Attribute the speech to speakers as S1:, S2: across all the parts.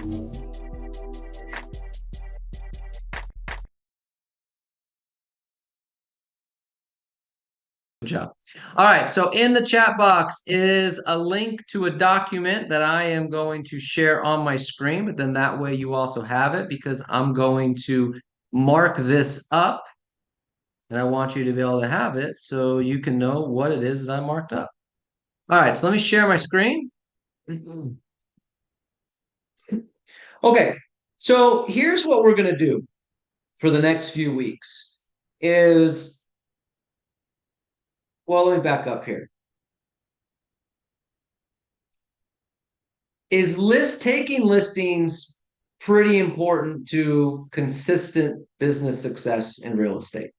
S1: Good job. All right. So in the chat box is a link to a document that I am going to share on my screen, but then that way you also have it because I'm going to mark this up and I want you to be able to have it so you can know what it is that I marked up. All right. So let me share my screen. Okay. So here's what we're going to do for the next few weeks is, well, let me back up here. Is taking listings pretty important to consistent business success in real estate?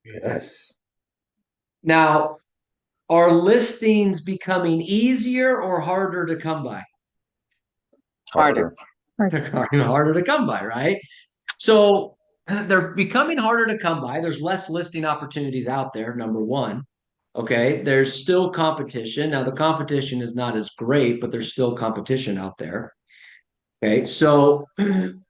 S2: Yes.
S1: Now, are listings becoming easier or harder to come by?
S2: Harder.
S1: They're harder to come by, right? So they're becoming harder to come by. There's less listing opportunities out there, number one. Okay. There's still competition. Now, the competition is not as great, but there's still competition out there. Okay, so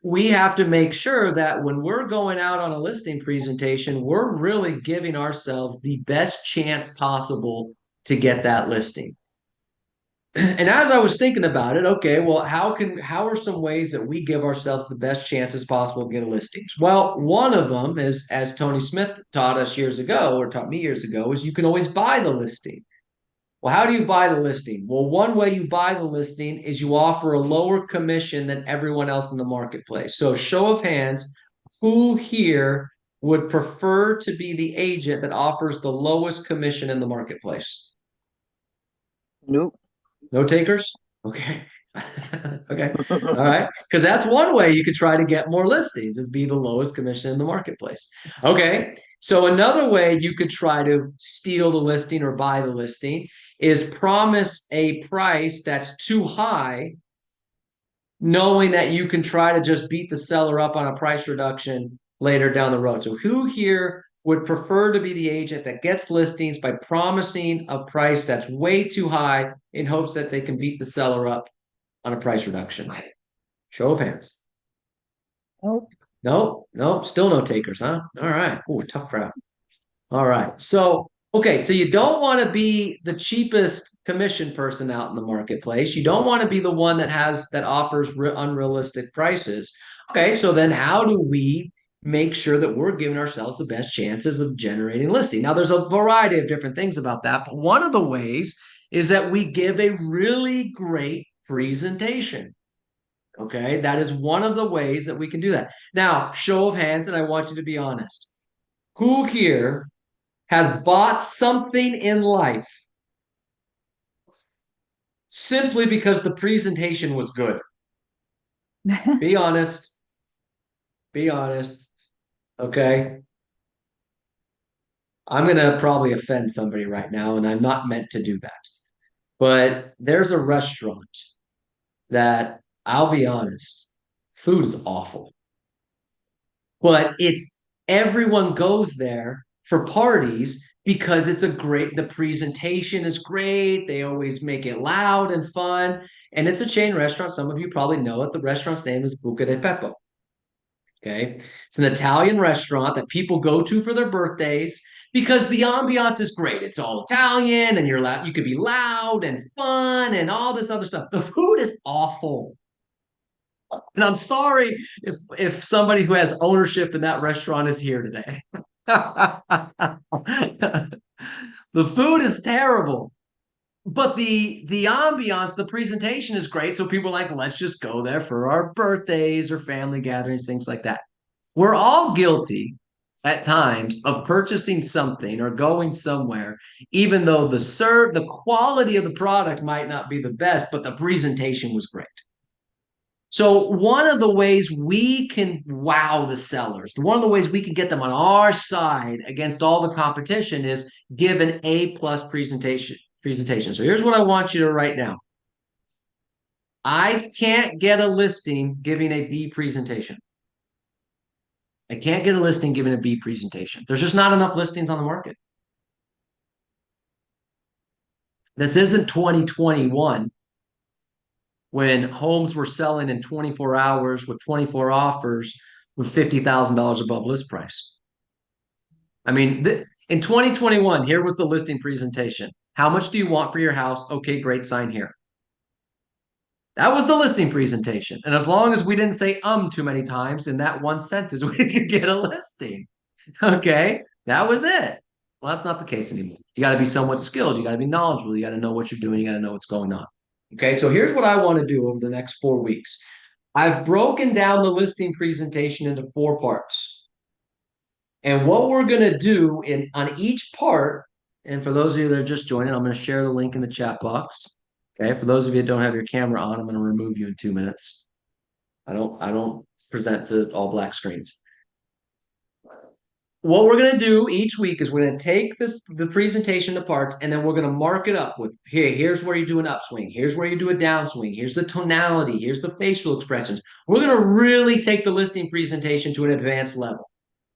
S1: we have to make sure that when we're going out on a listing presentation, we're really giving ourselves the best chance possible to get that listing. And as I was thinking about it, okay, well, how are some ways that we give ourselves the best chances possible to get a listing? Well, one of them is, as Tony Smith taught us years ago, or taught me years ago, is you can always buy the listing. Well, how do you buy the listing? Well, one way you buy the listing is you offer a lower commission than everyone else in the marketplace. So, show of hands, who here would prefer to be the agent that offers the lowest commission in the marketplace?
S2: Nope.
S1: No takers? Okay. Okay. All right. Because that's one way you could try to get more listings is be the lowest commission in the marketplace. Okay. So another way you could try to steal the listing or buy the listing is promise a price that's too high, knowing that you can try to just beat the seller up on a price reduction later down the road. So who here would prefer to be the agent that gets listings by promising a price that's way too high in hopes that they can beat the seller up on a price reduction? Show of hands.
S2: Nope.
S1: No, still no takers, huh? All right. Ooh, tough crowd. All right. So, okay, so you don't want to be the cheapest commission person out in the marketplace. You don't want to be the one that offers unrealistic prices. Okay, so then how do we make sure that we're giving ourselves the best chances of generating listing? Now, there's a variety of different things about that, but one of the ways is that we give a really great presentation. Okay, that is one of the ways that we can do that. Now, show of hands, and I want you to be honest. Who here has bought something in life simply because the presentation was good? Be honest. Be honest. Okay. I'm going to probably offend somebody right now, and I'm not meant to do that. But there's a restaurant that I'll be honest, food is awful. But it's everyone goes there for parties because the presentation is great. They always make it loud and fun. And it's a chain restaurant. Some of you probably know it. The restaurant's name is Buca di Beppo. Okay. It's an Italian restaurant that people go to for their birthdays because the ambiance is great. It's all Italian and you could be loud and fun and all this other stuff. The food is awful. And I'm sorry if somebody who has ownership in that restaurant is here today. The food is terrible, but the ambiance, the presentation is great. So people are like, let's just go there for our birthdays or family gatherings, things like that. We're all guilty at times of purchasing something or going somewhere, even though the quality of the product might not be the best, but the presentation was great. So one of the ways we can wow the sellers, one of the ways we can get them on our side against all the competition is give an A plus presentation. So here's what I want you to write down. I can't get a listing giving a B presentation. I can't get a listing giving a B presentation. There's just not enough listings on the market. This isn't 2021. when homes were selling in 24 hours with 24 offers with $50,000 above list price. I mean, in 2021, here was the listing presentation. How much do you want for your house? Okay, great, sign here. That was the listing presentation. And as long as we didn't say too many times in that one sentence, we could get a listing. Okay, that was it. Well, that's not the case anymore. You got to be somewhat skilled. You got to be knowledgeable. You got to know what you're doing. You got to know what's going on. Okay, so here's what I want to do over the next 4 weeks. I've broken down the listing presentation into 4 parts. And what we're going to do on each part, and for those of you that are just joining, I'm going to share the link in the chat box. Okay, for those of you that don't have your camera on, I'm going to remove you in 2 minutes. I don't present to all black screens. What we're going to do each week is we're going to take the presentation to parts, and then we're going to mark it up with here's where you do an upswing, here's where you do a downswing, here's the tonality, here's the facial expressions. We're going to really take the listing presentation to an advanced level.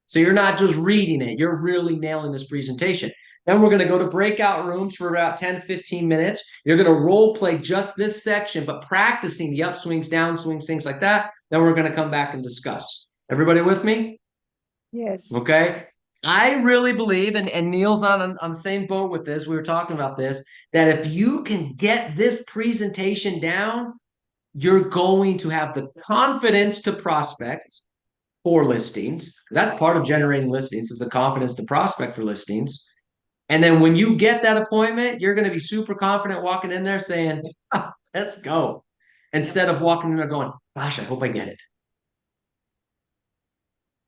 S1: So you're not just reading it, you're really nailing this presentation. Then we're going to go to breakout rooms for about 10, 15 minutes. You're going to role play just this section, but practicing the upswings, downswings, things like that. Then we're going to come back and discuss. Everybody with me?
S2: Yes.
S1: Okay. I really believe, and Neil's on the same boat with this, we were talking about this, that if you can get this presentation down, you're going to have the confidence to prospect for listings. That's part of generating listings, is the confidence to prospect for listings. And then when you get that appointment, you're going to be super confident walking in there saying, let's go. Instead of walking in there going, gosh, I hope I get it.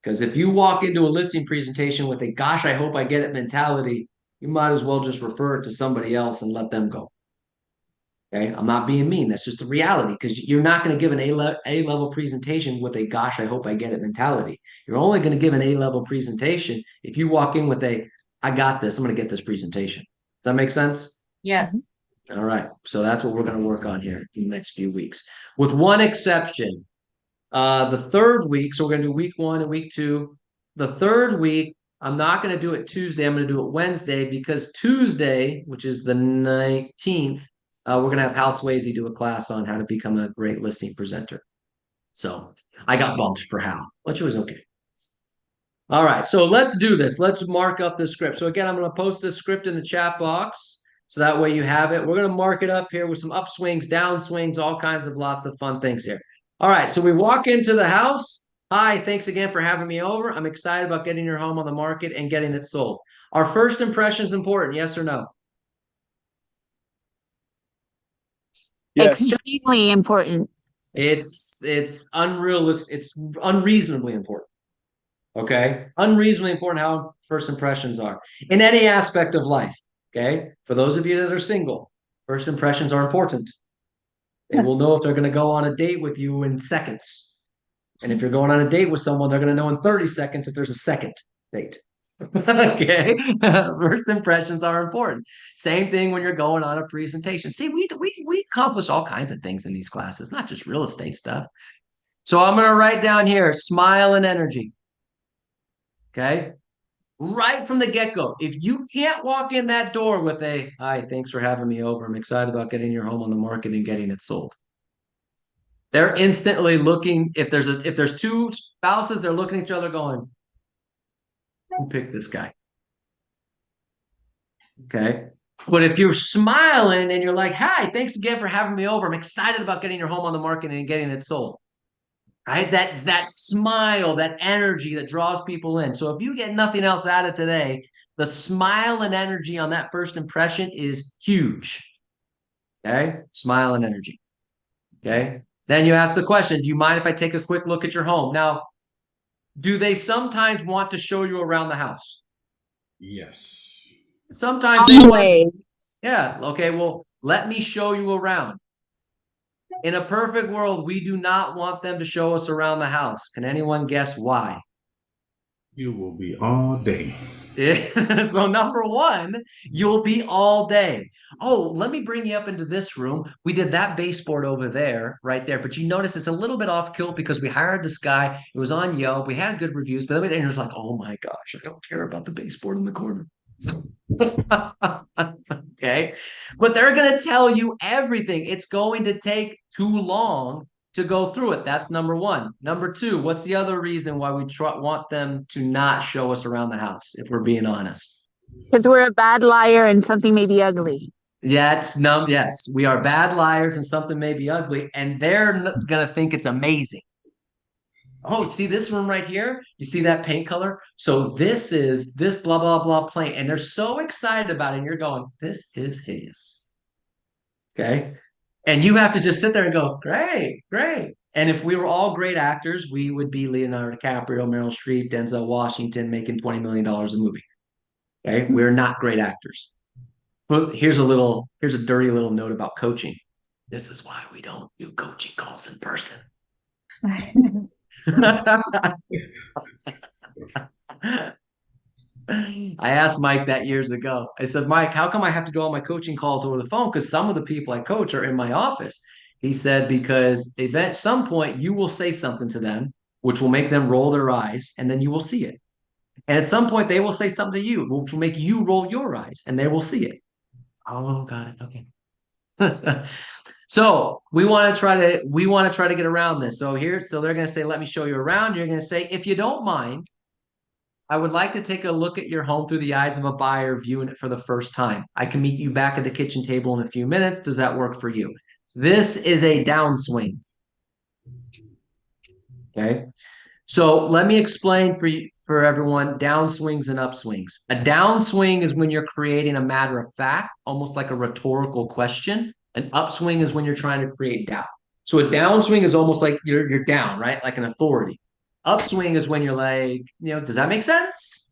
S1: Because if you walk into a listing presentation with a gosh, I hope I get it mentality, you might as well just refer it to somebody else and let them go. Okay, I'm not being mean. That's just the reality, because you're not going to give an A-level presentation with a gosh, I hope I get it mentality. You're only going to give an A-level presentation if you walk in with a I got this, I'm going to get this presentation. Does that make sense?
S3: Yes.
S1: All right. So that's what we're going to work on here in the next few weeks, with one exception. The third week, so we're going to do week 1 and week 2. The third week, I'm not going to do it Tuesday. I'm going to do it Wednesday, because Tuesday, which is the 19th, we're going to have Hal Swayze do a class on how to become a great listing presenter. So I got bumped for Hal, which was okay. All right, so let's do this. Let's mark up the script. So again, I'm going to post the script in the chat box, so that way you have it. We're going to mark it up here with some upswings, downswings, all kinds of lots of fun things here. All right, so we walk into the house. Hi, thanks again for having me over. I'm excited about getting your home on the market and getting it sold. Our first impression is important, yes or no?
S2: Yes.
S3: Extremely important.
S1: It's unrealistic. It's unreasonably important. Okay, unreasonably important how first impressions are in any aspect of life. Okay, for those of you that are single, first impressions are important. They will know if they're going to go on a date with you in seconds. And if you're going on a date with someone, they're going to know in 30 seconds if there's a second date. Okay. First impressions are important. Same thing when you're going on a presentation. See, we accomplish all kinds of things in these classes, not just real estate stuff. So I'm going to write down here, smile and energy. Okay. Right from the get-go. If you can't walk in that door with a, hi, thanks for having me over. I'm excited about getting your home on the market and getting it sold. They're instantly looking, if there's 2 spouses, they're looking at each other going, who picked this guy? Okay. But if you're smiling and you're like, hi, thanks again for having me over. I'm excited about getting your home on the market and getting it sold. Right? That smile, that energy that draws people in. So if you get nothing else out of today, the smile and energy on that first impression is huge. Okay? Smile and energy. Okay? Then you ask the question, do you mind if I take a quick look at your home? Now, do they sometimes want to show you around the house?
S4: Yes.
S1: Sometimes they want to,
S3: Always.
S1: yeah, okay, well, let me show you around. In a perfect world, we do not want them to show us around the house. Can anyone guess why?
S4: You will be all day.
S1: So number 1, you'll be all day. Oh, let me bring you up into this room. We did that baseboard over there, right there. But you notice it's a little bit off kilt because we hired this guy. It was on Yelp. We had good reviews, but then it was like, oh my gosh, I don't care about the baseboard in the corner. Okay. But they're going to tell you everything. It's going to take too long to go through it. That's number one. Number two, what's the other reason why we want them to not show us around the house, if we're being honest?
S3: Because we're a bad liar and something may be ugly.
S1: Yes, we are bad liars and something may be ugly, and they're going to think it's amazing. Oh, see this room right here? You see that paint color? So this is this blah, blah, blah paint. And they're so excited about it. And you're going, this is his. Okay. And you have to just sit there and go, great, great. And if we were all great actors, we would be Leonardo DiCaprio, Meryl Streep, Denzel Washington making $20 million a movie. Okay. We're not great actors. But here's a dirty little note about coaching. This is why we don't do coaching calls in person. I asked Mike that years ago. I said, Mike, how come I have to do all my coaching calls over the phone? Because some of the people I coach are in my office. He said, because at some point you will say something to them, which will make them roll their eyes, and then you will see it. And at some point they will say something to you, which will make you roll your eyes, and they will see it. Oh, got it. Okay. So we want to try to get around this. So they're going to say, let me show you around. You're going to say, if you don't mind, I would like to take a look at your home through the eyes of a buyer viewing it for the first time. I can meet you back at the kitchen table in a few minutes. Does that work for you? This is a downswing. Okay. So let me explain for everyone downswings and upswings. A downswing is when you're creating a matter of fact, almost like a rhetorical question. An upswing is when you're trying to create doubt. So a downswing is almost like you're down, right? Like an authority. Upswing is when you're like, does that make sense?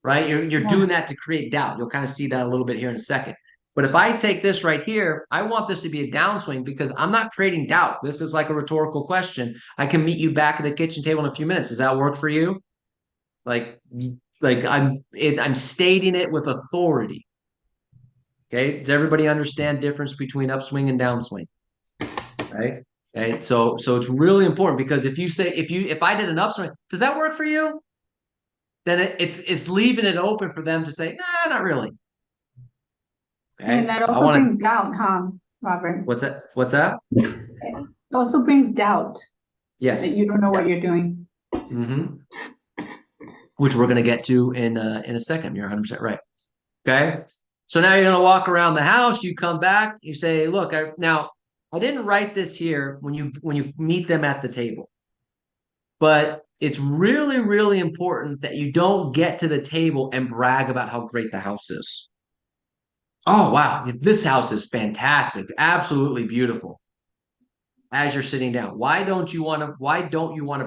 S1: Right? You're doing that to create doubt. You'll kind of see that a little bit here in a second. But if I take this right here, I want this to be a downswing because I'm not creating doubt. This is like a rhetorical question. I can meet you back at the kitchen table in a few minutes. Does that work for you? Like, I'm stating it with authority. Okay. Does everybody understand difference between upswing and downswing? Right. Okay. So it's really important because if I did an upswing, does that work for you? Then it's leaving it open for them to say, nah, not really. Okay.
S5: And that
S1: So I
S5: also
S1: want to.
S5: brings doubt, huh, Robert?
S1: What's that? What's that?
S5: It also brings doubt
S1: Yes.
S5: that you don't know what you're doing.
S1: Mm-hmm. Which we're going to get to in a second. You're 100% right. Okay. So now you're going to walk around the house. You come back. You say, "Look, I didn't write this here when you meet them at the table, but it's really, really important that you don't get to the table and brag about how great the house is. Oh wow, this house is fantastic, absolutely beautiful." As you're sitting down, why don't you want to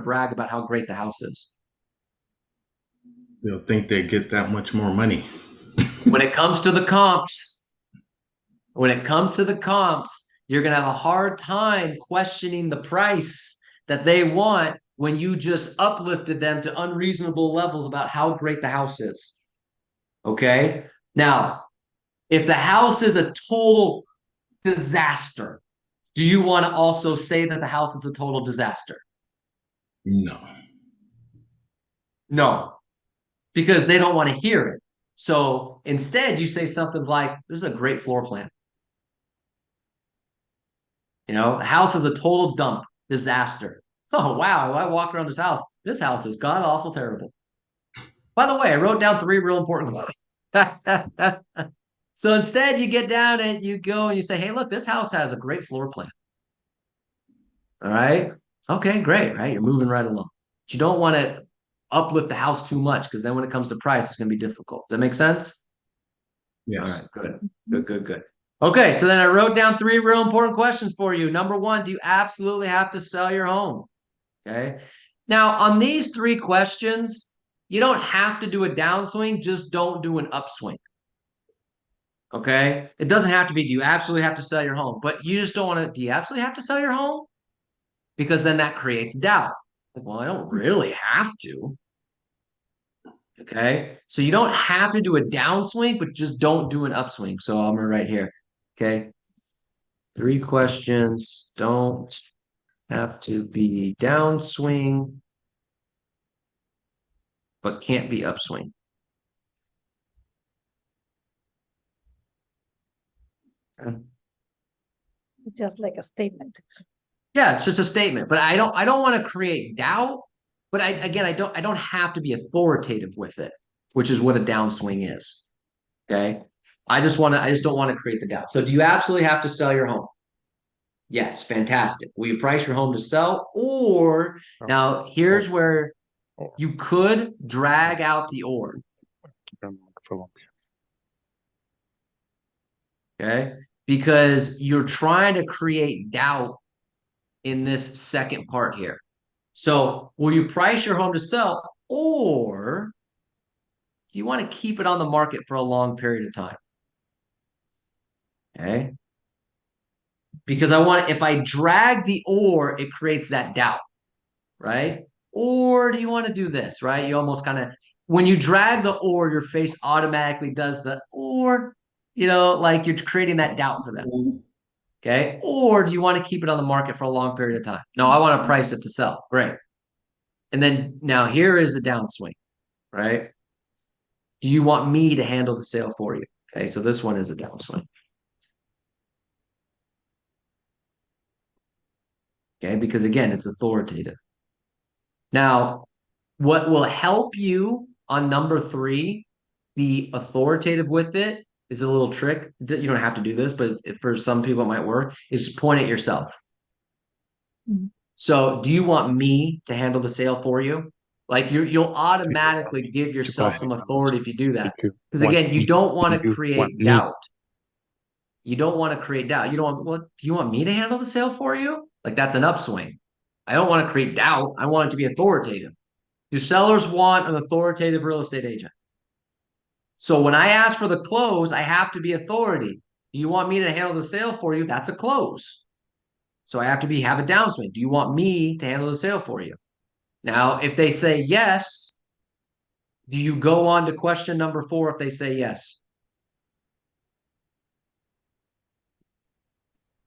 S1: brag about how great the house is?
S4: They'll think they get that much more money.
S1: When it comes to the comps, you're going to have a hard time questioning the price that they want when you just uplifted them to unreasonable levels about how great the house is. Okay? Now, if the house is a total disaster, do you want to also say that the house is a total disaster?
S4: No.
S1: No, because they don't want to hear it. So instead, you say something like, "This is a great floor plan. The house is a total dump, disaster. Oh, wow. I walk around this house. This house is god awful terrible. By the way, I wrote down 3 real important ones." So instead, you get down and you go and you say, "Hey, look, this house has a great floor plan." All right. Okay, great. Right. You're moving right along. But you don't want to uplift the house too much because then when it comes to price, it's going to be difficult. Does that make sense?
S4: Yes.
S1: All right, good. Okay, so then I wrote down 3 real important questions for you. Number 1, do you absolutely have to sell your home? Okay. Now, on these 3 questions, you don't have to do a downswing, just don't do an upswing. Okay. It doesn't have to be, do you absolutely have to sell your home? But you just don't want to, do you absolutely have to sell your home? Because then that creates doubt. Like, well, I don't really have to. Okay. So you don't have to do a downswing, but just don't do an upswing. So I'm gonna write here. Okay. 3 questions. Don't have to be downswing, but can't be upswing.
S2: Just like a statement.
S1: Yeah, it's just a statement, but I don't want to create doubt. But again, I don't have to be authoritative with it, which is what a downswing is. Okay. I just don't want to create the doubt. So do you absolutely have to sell your home? Yes, fantastic. Will you price your home to sell? Or now here's where you could drag out the or. Okay. Because you're trying to create doubt in this second part here. So will you price your home to sell, or do you want to keep it on the market for a long period of time? Okay. Because if I drag the or, it creates that doubt, right? Or do you want to do this, right? You almost kind of, when you drag the or, your face automatically does the or, like you're creating that doubt for them. Okay. Or do you want to keep it on the market for a long period of time? No, I want to price it to sell. Great. And then now here is the downswing, right? Do you want me to handle the sale for you? Okay, so this one is a downswing. Okay, because again, it's authoritative. Now, what will help you on number 3 be authoritative with it is a little trick. You don't have to do this, but for some people it might work, is point at yourself.
S2: Mhm.
S1: So do you want me to handle the sale for you? Like you'll automatically give yourself some authority if you do that. Because again, you don't want to create doubt. You don't want to create doubt. You don't want, well, do you want me to handle the sale for you? Like that's an upswing. I don't want to create doubt. I want it to be authoritative. Do sellers want an authoritative real estate agent? So when I ask for the close, I have to be authority. Do you want me to handle the sale for you? That's a close. So I have to have a downswing. Do you want me to handle the sale for you? Now, if they say yes, do you go on to question number 4 if they say yes?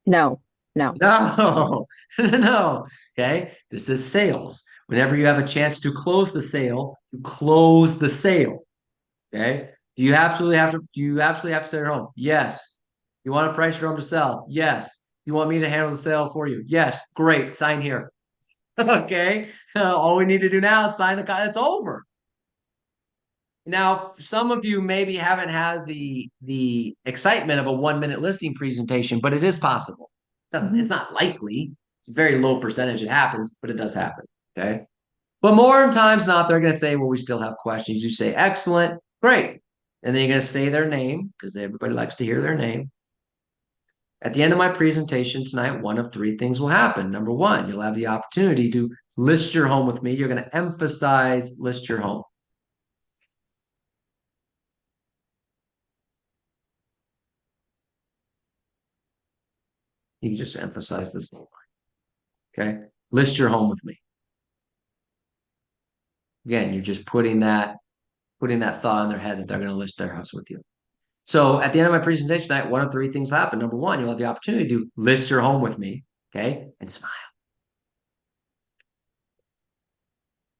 S3: No, no.
S1: No, no. Okay. This is sales. Whenever you have a chance to close the sale, you close the sale. Okay. Do you absolutely have to sell your home? Yes. You want to price your home to sell? Yes. You want me to handle the sale for you? Yes. Great. Sign here. Okay. All we need to do now is sign the contract. It's over. Now, some of you maybe haven't had the excitement of a 1-minute listing presentation, but it is possible. It's not likely. It's a very low percentage it happens, but it does happen. Okay. But more times not, they're going to say, well, we still have questions. You say, excellent, great. And then you're going to say their name because everybody likes to hear their name. At the end of my presentation tonight, one of 3 things will happen. Number 1, you'll have the opportunity to list your home with me. You're going to emphasize list your home. You can just emphasize this. Okay. List your home with me. Again, you're just putting that thought in their head that they're going to list their house with you. So at the end of my presentation tonight, one of 3 things will happen. Number 1, you'll have the opportunity to list your home with me. Okay. And smile.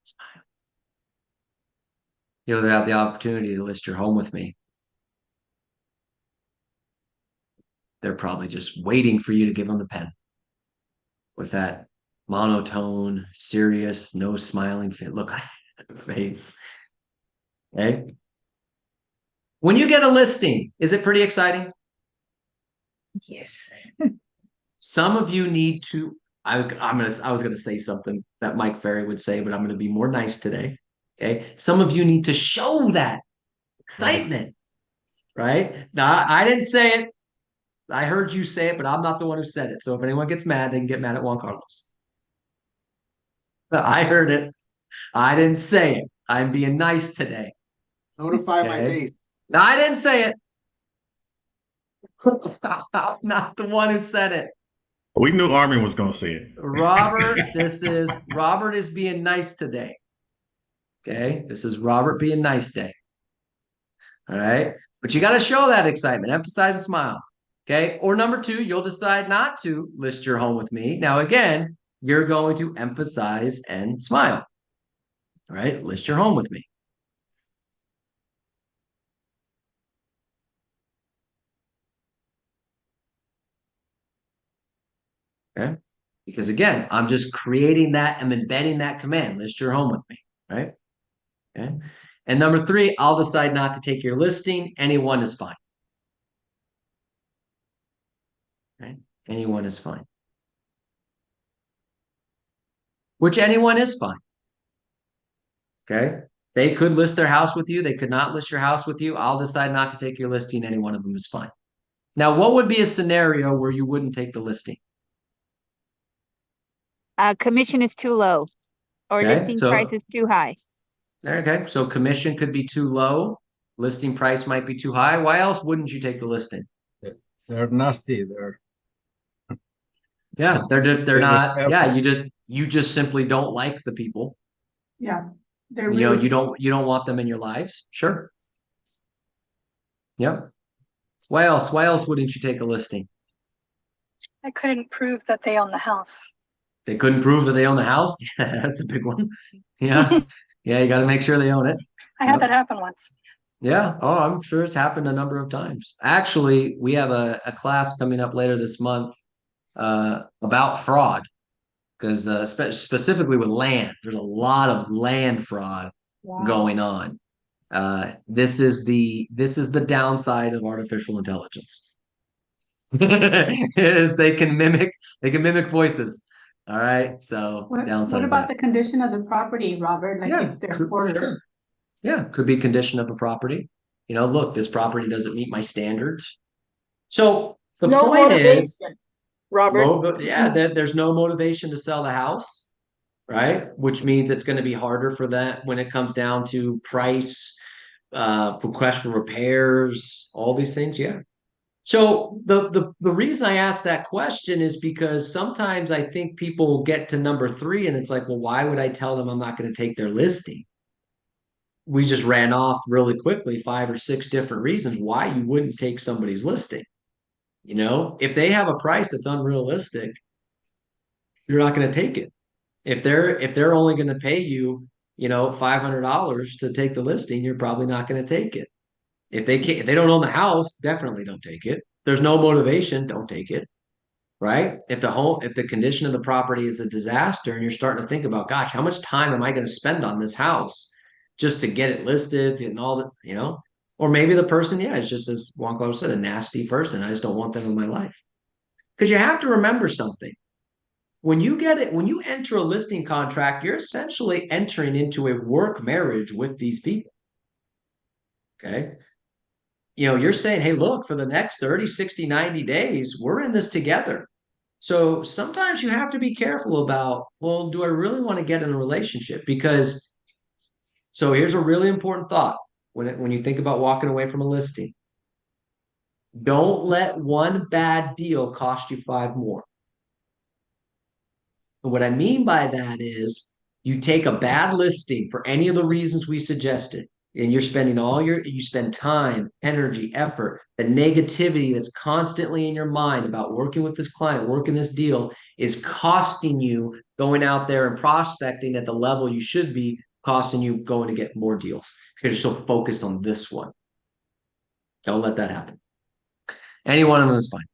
S1: Smile. You'll have the opportunity to list your home with me. They're probably just waiting for you to give them the pen with that monotone, serious, no smiling look on your face. Okay. When you get a listing, is it pretty exciting?
S2: Yes.
S1: Some of you need to. I was gonna say something that Mike Ferry would say, but I'm gonna be more nice today. Okay. Some of you need to show that excitement, right? Now, I didn't say it. I heard you say it, but I'm not the one who said it. So if anyone gets mad, they can get mad at Juan Carlos. I heard it. I didn't say it. I'm being nice today.
S6: Notify my
S1: Okay.
S6: face.
S1: No, I didn't say it. I'm not the one who said it.
S4: We knew Armin was going to say it.
S1: Robert is being nice today. Okay. This is Robert being nice day. All right. But you got to show that excitement, emphasize a smile. Okay. Or number 2, you'll decide not to list your home with me. Now, again, you're going to emphasize and smile. All right. List your home with me. Okay. Because again, I'm just creating that, I'm embedding that command, list your home with me, right? Okay. And number 3, I'll decide not to take your listing. Anyone is fine. Right? Anyone is fine. Which anyone is fine. Okay. They could list their house with you. They could not list your house with you. I'll decide not to take your listing. Any one of them is fine. Now, what would be a scenario where you wouldn't take the listing?
S3: Commission is too low or
S1: Okay.
S3: listing price is too high.
S1: Okay. So commission could be too low. Listing price might be too high. Why else wouldn't you take the listing?
S6: They're nasty. They're
S1: Yeah, they're not.
S6: disrespectful.
S1: Yeah, you just simply don't like the people.
S5: Yeah, they're
S1: You know,
S5: rude.
S1: you don't want them in your lives. Sure. Yep. Why else? Why else wouldn't you take a listing?
S7: I couldn't prove that they own the house.
S1: They couldn't prove that they own the house. Yeah, that's a big one. Yeah. Yeah, you got to make sure they own it.
S7: I had
S1: Yep.
S7: that happen once.
S1: Yeah. Oh, I'm sure it's happened a number of times. Actually, we have a class coming up later this month about fraud because specifically with land, there's a lot of land fraud going on. This is the downside of artificial intelligence. Is they can mimic voices. All right. So
S5: What
S1: downside of
S5: about
S1: that.
S5: the condition of the property, Robert? Like
S1: Yeah,
S5: if they're
S1: could-
S5: hoarders?
S1: sure. Yeah, could be condition of a property. You know, look, this property doesn't meet my standards. So the
S8: No
S1: point is,
S8: motivation, Robert.
S1: yeah, there's no motivation to sell the house, right? Which means it's going to be harder for that when it comes down to price, request for repairs, all these things. Yeah. So the reason I asked that question is because sometimes I think people get to number 3 and it's like, well, why would I tell them I'm not going to take their listing? We just ran off really quickly 5 or 6 different reasons why you wouldn't take somebody's listing. You know, if they have a price that's unrealistic, you're not going to take it. If they're only going to pay you, you know, $500 to take the listing, you're probably not going to take it. If they don't own the house, definitely don't take it. There's no motivation, don't take it. Right? If the condition of the property is a disaster and you're starting to think about, gosh, how much time am I going to spend on this house just to get it listed and all that, you know? Or maybe the person, yeah, is just as Juan Carlos said, a nasty person. I just don't want them in my life. Because you have to remember something. When you enter a listing contract, you're essentially entering into a work marriage with these people. Okay. You know, you're saying, hey, look, for the next 30, 60, 90 days, we're in this together. So sometimes you have to be careful about, well, do I really want to get in a relationship? Because, so here's a really important thought when you think about walking away from a listing. Don't let one bad deal cost you 5 more. And what I mean by that is you take a bad listing for any of the reasons we suggested, and you're spending you spend time, energy, effort, the negativity that's constantly in your mind about working with this client, working this deal is costing you going out there and prospecting at the level you should be, costing you going to get more deals because you're so focused on this one. Don't let that happen. Any one of them is fine.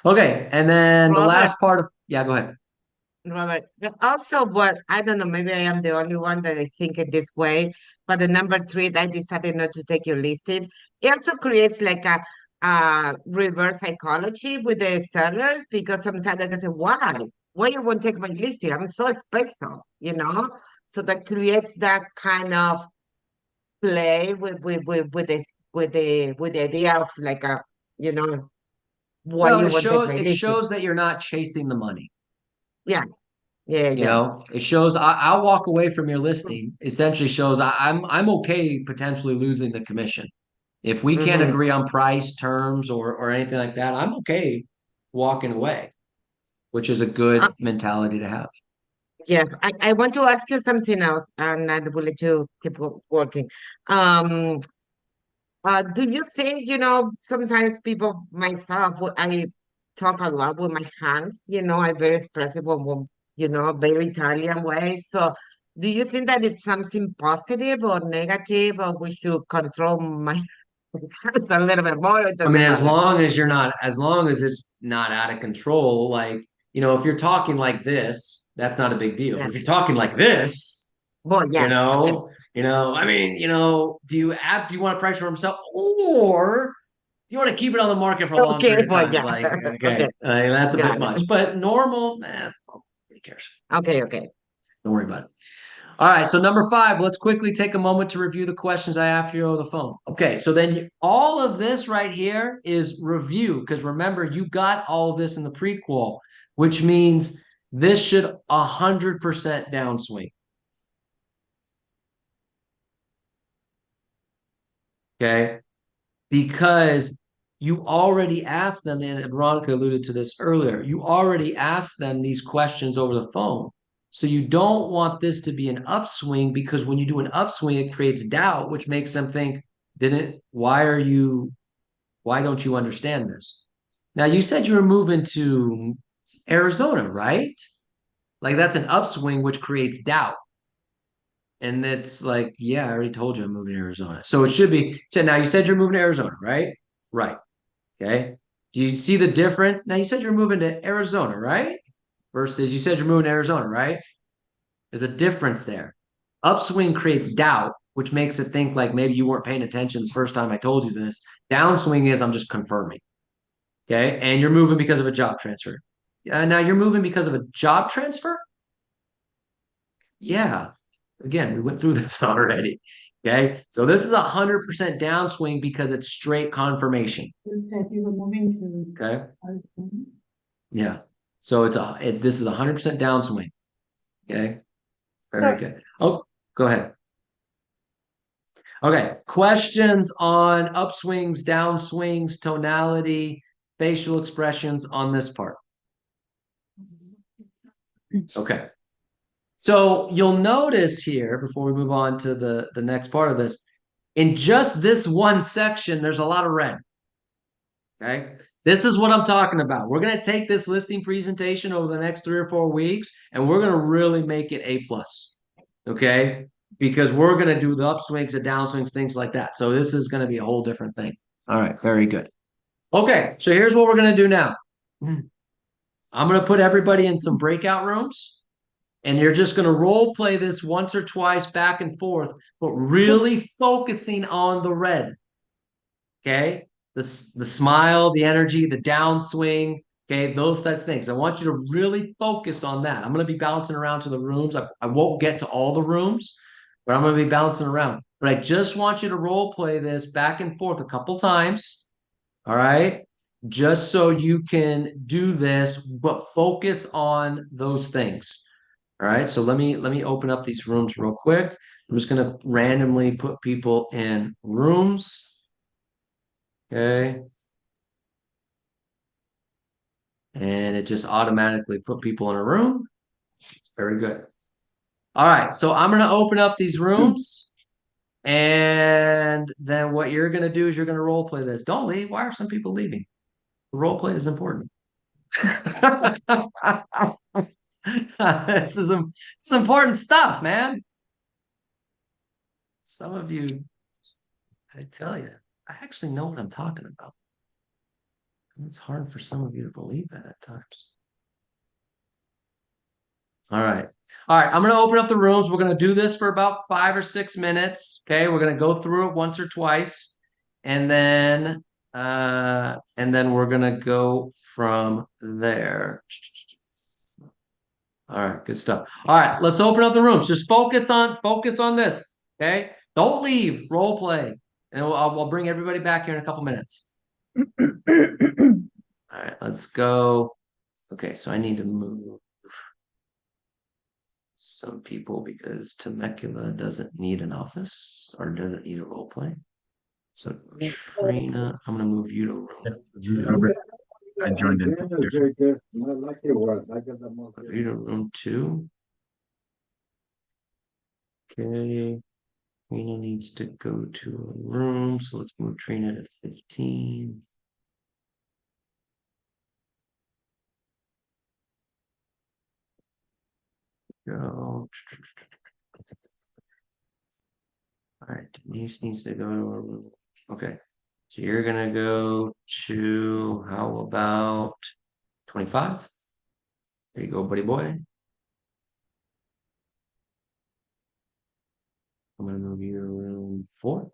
S1: Okay, and then the
S8: Robert.
S1: last part of, yeah, go ahead.
S8: Robert, but also what I don't know, maybe I am the only one that I think it this way, but the number 3 that I decided not to take your listing, it also creates like a reverse psychology with the sellers because sometimes they can say, why you won't take my listing? I'm so special, you know? So that creates that kind of play with the idea of like a, you know, why
S1: Well,
S8: you
S1: it
S8: won't take my
S1: it
S8: listing.
S1: shows that you're not chasing the money.
S8: Yeah, yeah,
S1: You
S8: yeah.
S1: know, it shows I'll walk away from your listing. Essentially shows I'm okay potentially losing the commission. If we can't
S8: Mhm.
S1: agree on price, terms, or anything like that, I'm okay walking away, which is a good mentality to have.
S8: Yeah, I want to ask you something else, and I will let you keep working. Do you think, you know, sometimes people, myself, I talk a lot with my hands, you know, I'm very expressive, you know, very Italian way. So do you think that it's something positive or negative, or we should control my hands a little bit more? It
S1: I mean,
S8: doesn't matter.
S1: as long as it's not out of control, like if you're talking like this, that's not a big deal.
S8: Yeah.
S1: If you're talking like this,
S8: Well, yeah.
S1: I mean, do you want to pressure himself, or do you want to keep it on the market for a long
S8: Okay,
S1: period of
S8: well,
S1: time?
S8: yeah.
S1: Like, okay,
S8: Okay.
S1: that's a
S8: Got
S1: bit
S8: it.
S1: much, but normal, nobody cares.
S8: Okay, okay.
S1: Don't worry about it. All right, so number 5, let's quickly take a moment to review the questions I asked you over the phone. Okay, so then all of this right here is review, because remember, you got all of this in the prequel, which means this should 100% downswing. Okay, because you already asked them, and Veronica alluded to this earlier, you already asked them these questions over the phone. So you don't want this to be an upswing, because when you do an upswing, it creates doubt, which makes them think, why don't you understand this? Now, you said you were moving to Arizona, right? Like, that's an upswing, which creates doubt. And it's like, yeah, I already told you I'm moving to Arizona. So it should be, so now you said you're moving to Arizona, right? Right. Okay. Do you see the difference? Now you said you're moving to Arizona, right? Versus you said you're moving to Arizona, right? There's a difference there. Upswing creates doubt, which makes it think like maybe you weren't paying attention the first time I told you this. Downswing is I'm just confirming. Okay. And you're moving because of a job transfer. Now you're moving because of a job transfer? Yeah. Again, we went through this already. Okay. So this is 100% downswing because it's straight confirmation.
S5: You said you were moving to.
S1: Okay.
S5: Arizona.
S1: Yeah. So this is 100% downswing. Okay. Very good. Oh, go ahead. Okay. Questions on upswings, downswings, tonality, facial expressions on this part. Okay. So you'll notice here, before we move on to the next part of this, in just this one section, there's a lot of red. Okay. This is what I'm talking about. We're going to take this listing presentation over the next 3 or 4 weeks, and we're going to really make it A+. Okay. Because we're going to do the upswings, the downswings, things like that. So this is going to be a whole different thing. All right. Very good. Okay. So here's what we're going to do now. I'm going to put everybody in some breakout rooms, and you're just going to role play this once or twice back and forth, but really focusing on the red. Okay. The smile, the energy, the downswing, okay, those types of things. I want you to really focus on that. I'm going to be bouncing around to the rooms. I won't get to all the rooms, but I'm going to be bouncing around. But I just want you to role play this back and forth a couple times. All right. Just so you can do this, but focus on those things. All right. So let me open up these rooms real quick. I'm just going to randomly put people in rooms. Okay. And it just automatically put people in a room. Very good. All right. So I'm going to open up these rooms. And then what you're going to do is you're going to role play this. Don't leave. Why are some people leaving? The role play is important. This is it's important stuff, man. Some of you, I tell you, I actually know what I'm talking about. It's hard for some of you to believe that at times. All right. All right. I'm going to open up the rooms. We're going to do this for about 5 or 6 minutes. Okay. We're going to go through it once or twice. And then we're going to go from there. All right. Good stuff. All right. Let's open up the rooms. Just focus on this. Okay. Don't leave. Role play. And I'll bring everybody back here in a couple minutes. All right. Let's go. Okay. So I need to move some people because Temecula doesn't need an office or doesn't need a role play. So Trina, I'm gonna move you to room 2.
S4: Robert, I joined in.
S1: Move you to room 2. Okay. Trina needs to go to a room, so let's move Trina to 15. Go. All right, Denise needs to go to a room. Okay, so you're gonna go to, how about 25? There you go, buddy boy. I'm gonna move you to room 4.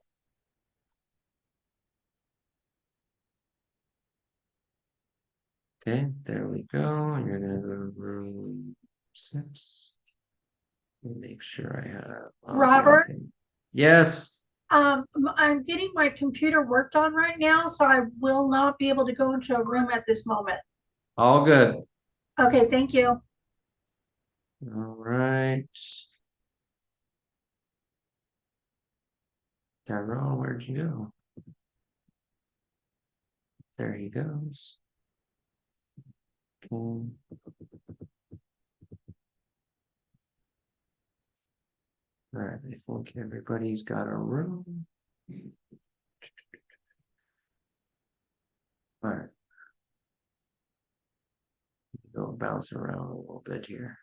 S1: Okay, there we go. And you're gonna go to room 6. Let me make sure I have. okay,
S9: Robert?
S1: okay. Yes.
S9: I'm getting my computer worked on right now, so I will not be able to go into a room at this moment.
S1: All good.
S9: Okay, thank you.
S1: All right. Tyrone, where'd you go? There he goes. Okay. All right, I think everybody's got a room. All right. Go bounce around a little bit here.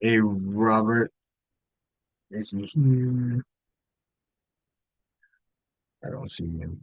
S4: Hey, Robert. Is he here? I don't see him.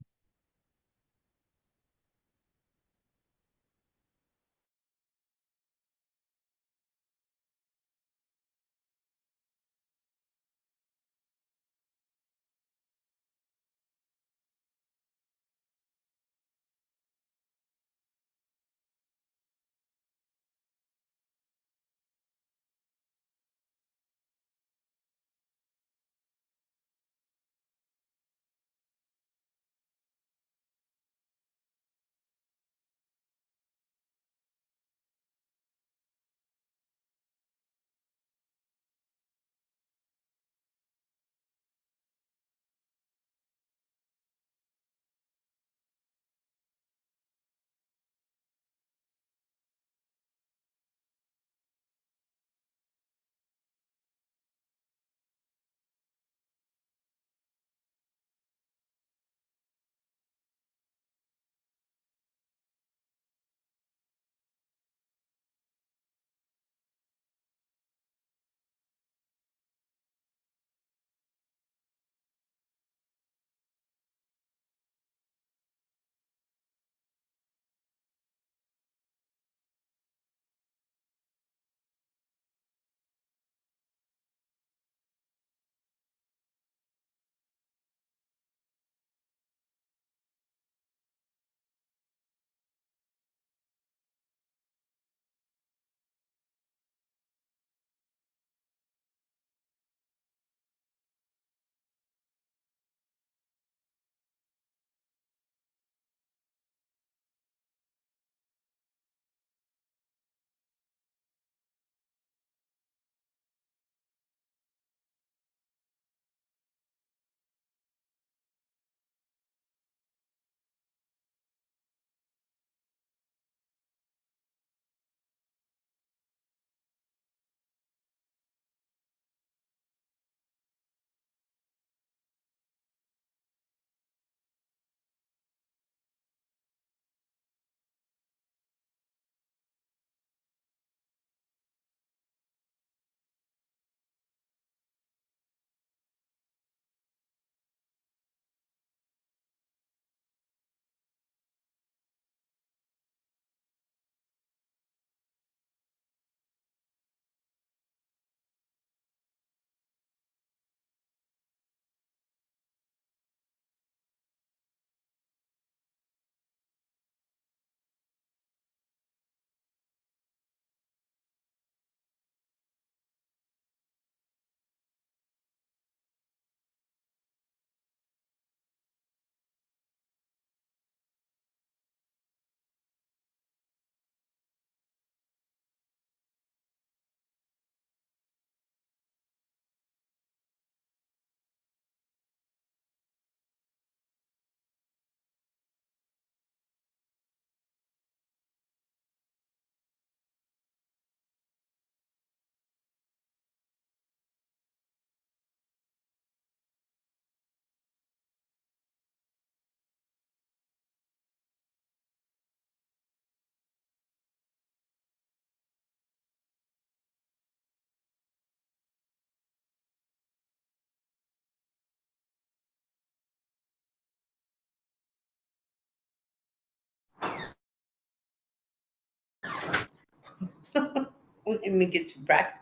S5: Let me get to practice.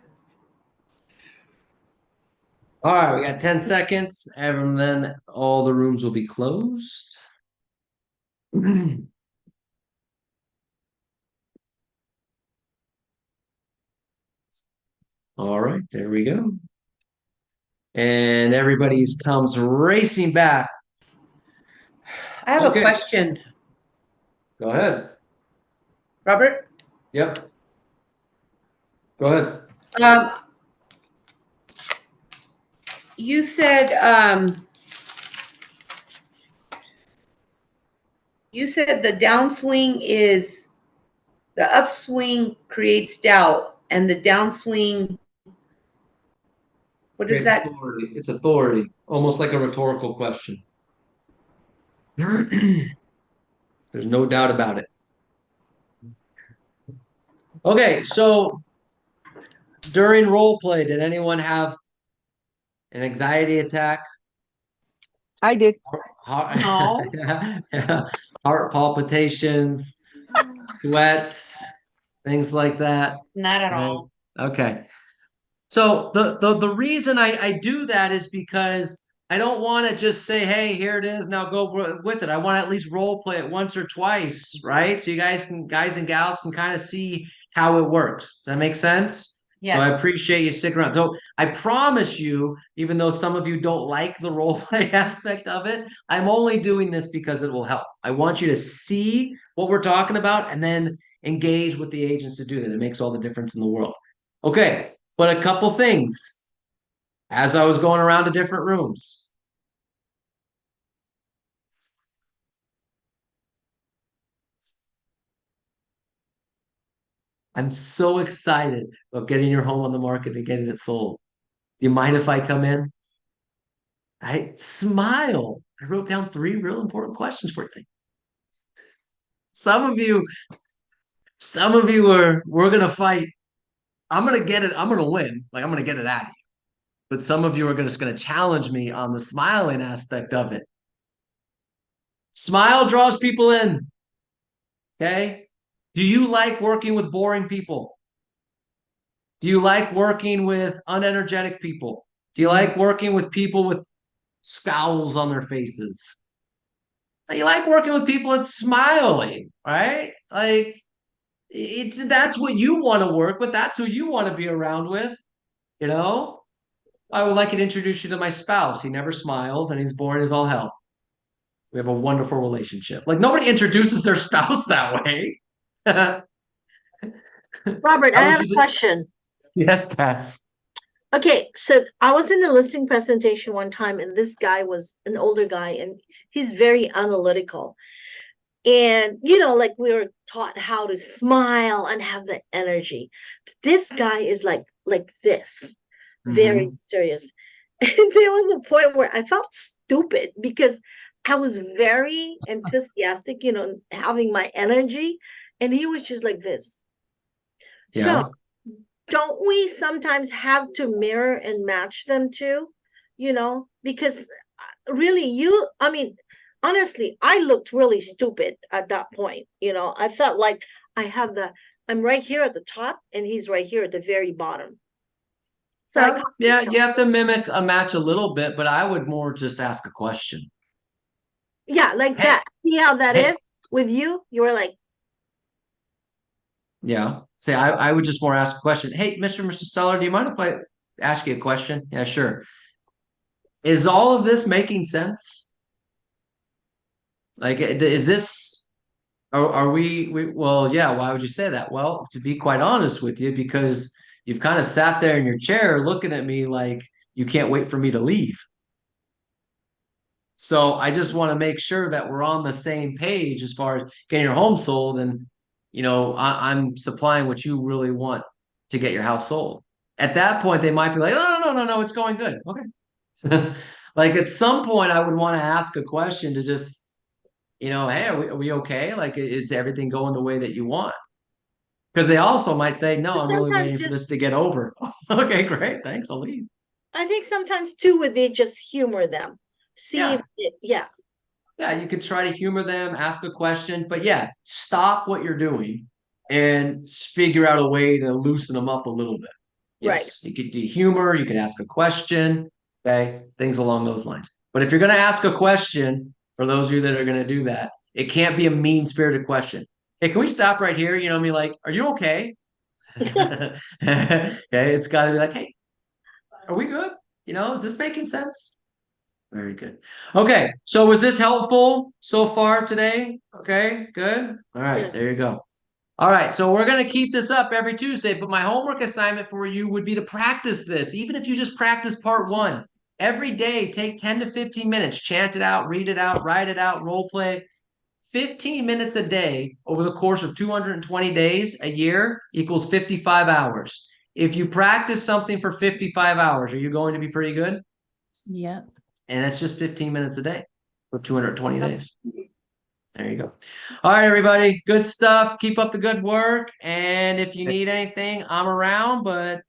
S1: All right, we got 10 seconds, and then all the rooms will be closed. All right, there we go. And everybody's comes racing back.
S5: I have
S1: Okay.
S5: a question,
S1: Go ahead.
S5: Robert.
S1: Yep. Go ahead.
S5: You said the downswing is the upswing creates doubt, and the downswing. What is
S1: It's
S5: that?
S1: authority. It's authority, almost like a rhetorical question. There's no doubt about it. Okay, so during role play, did anyone have an anxiety attack?
S8: I did.
S1: Heart, heart palpitations, sweats, things like that.
S5: Not at
S1: Right.
S5: all.
S1: Okay. So the reason I do that is because I don't want to just say, hey, here it is, now go with it. I want to at least role play it once or twice, right? So you guys and gals can kind of see how it works. Does that make sense? So I
S5: Yes.
S1: appreciate you sticking around. So I promise you, even though some of you don't like the role play aspect of it, I'm only doing this because it will help. I want you to see what we're talking about and then engage with the agents to do that. It makes all the difference in the world. Okay, but a couple things as I was going around to different rooms. I'm so excited about getting your home on the market and getting it sold. Do you mind if I come in? All right, smile. I wrote down 3 real important questions for you. Some of you we're gonna fight. I'm gonna get it. I'm gonna win. Like I'm gonna get it at you. But some of you are just gonna challenge me on the smiling aspect of it. Smile draws people in. Okay. Do you like working with boring people? Do you like working with unenergetic people? Do you like working with people with scowls on their faces? You like working with people that's smiling, right? Like that's what you want to work with. That's who you want to be around with, you know? I would like to introduce you to my spouse. He never smiles and he's boring as all hell. We have a wonderful relationship. Like nobody introduces their spouse that way.
S10: Robert, I
S1: How would
S10: have a
S1: you do-
S10: question.
S1: Yes, Tess.
S10: Okay, so I was in a listing presentation one time, and this guy was an older guy, and he's very analytical. And like we were taught how to smile and have the energy. This guy is like this, very serious. And there was a point where I felt stupid because I was very enthusiastic, having my energy, and he was just like this.
S1: Yeah.
S10: So don't we sometimes have to mirror and match them too? Because really, honestly, I looked really stupid at that point. I felt like I'm right here at the top and he's right here at the very bottom. So
S1: Yeah, you have to mimic a match a little bit, but I would more just ask a question.
S10: yeah, like
S1: Hey.
S10: that. See how that
S1: Hey.
S10: is with you? You were like,
S1: Yeah. Say, I would just more ask a question. Hey, Mr. and Mrs. Seller, do you mind if I ask you a question? Yeah, sure. Is all of this making sense? Like, is this, are well, yeah, why would you say that? Well, to be quite honest with you, because you've kind of sat there in your chair looking at me like you can't wait for me to leave. So I just want to make sure that we're on the same page as far as getting your home sold. And, I'm supplying what you really want to get your house sold. At that point, they might be like, oh, no, it's going good. Okay. Like at some point, I would want to ask a question to just, hey, are we okay? Like, is everything going the way that you want? Because they also might say, no, I'm really
S10: sometimes
S1: waiting for this to get over. Okay, great. Thanks. I'll leave.
S10: I think sometimes too would be just humor them. See
S1: Yeah.
S10: yeah.
S1: Yeah, you could try to humor them, ask a question, but yeah, stop what you're doing and figure out a way to loosen them up a little bit.
S10: Right.
S1: Yes, you could do humor, you could ask a question, okay, things along those lines. But if you're going to ask a question, for those of you that are going to do that, it can't be a mean-spirited question. Hey, can we stop right here? You know, me like, are you okay? Okay, it's got to be like, hey, are we good? You know, is this making sense? Very good. Okay, so was this helpful so far today? Okay, good. All right,
S10: Yeah.
S1: there you go. All right, so we're going to keep this up every Tuesday, but my homework assignment for you would be to practice this, even if you just practice part 1. Every day, take 10 to 15 minutes, chant it out, read it out, write it out, role play. 15 minutes a day over the course of 220 days a year equals 55 hours. If you practice something for 55 hours, are you going to be pretty good?
S2: Yeah.
S1: And that's just 15 minutes a day for 220 days. There you go. All right, everybody. Good stuff. Keep up the good work. And if you need anything, I'm around, but